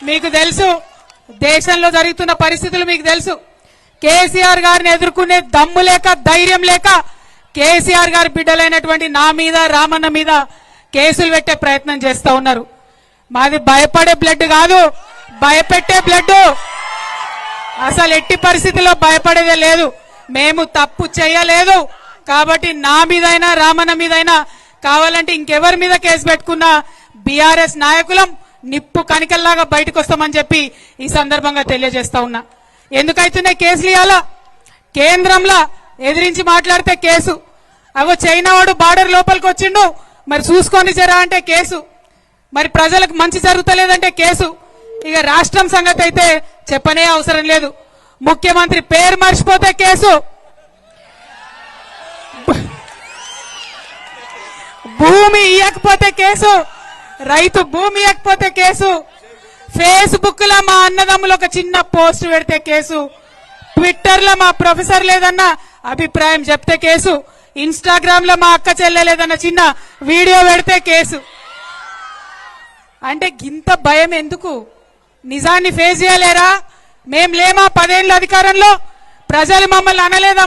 మీకు తెలుసు దేశంలో జరుగుతున్న పరిస్థితులు మీకు తెలుసు. కేసీఆర్ గారిని ఎదుర్కొనే దమ్ము లేక ధైర్యం లేక కేసీఆర్ గారి బిడ్డలైనటువంటి నా మీద రామన్న మీద కేసులు పెట్టే ప్రయత్నం చేస్తా ఉన్నారు. మాది భయపడే బ్లడ్ కాదు, భయపెట్టే బ్లడ్. అసలు ఎట్టి పరిస్థితుల్లో భయపడేదే లేదు. మేము తప్పు చేయలేదు కాబట్టి నా మీదైనా రామన్న మీదైనా కావాలంటే ఇంకెవరి మీద కేసు పెట్టుకున్నా బీఆర్ఎస్ నాయకులం నిప్పు కనికల్లాగా బయటకు వస్తామని చెప్పి ఈ సందర్భంగా తెలియజేస్తా ఉన్నా. ఎందుకైతున్నాయి కేసులు? ఇవ్వాలా కేంద్రంలో ఎదిరించి మాట్లాడితే కేసు, అవో చైనా వాడు బార్డర్ లోపలికి వచ్చిండు మరి చూసుకొని జరా అంటే కేసు, మరి ప్రజలకు మంచి జరుగుతలేదంటే కేసు. ఇక రాష్ట్రం సంగతి అయితే చెప్పనే అవసరం లేదు. ముఖ్యమంత్రి పేరు మర్చిపోతే కేసు, భూమి ఇయ్యకపోతే కేసు, రైతు భూమి ఇవ్వకపోతే కేసు, ఫేస్బుక్ లో మా అన్నదమ్ములు ఒక చిన్న పోస్ట్ పెడితే కేసు, ట్విట్టర్ లో మా ప్రొఫెసర్ లేదన్న అభిప్రాయం చెప్తే కేసు, ఇన్స్టాగ్రామ్ లో మా అక్క చెల్లెలేదన్న చిన్న వీడియో పెడితే కేసు. అంటే గింత భయం ఎందుకు? నిజాన్ని ఫేస్ చేయలేరా? మేం లేమా 10 ఏళ్ళ అధికారంలో? ప్రజలు మమ్మల్ని అనలేదా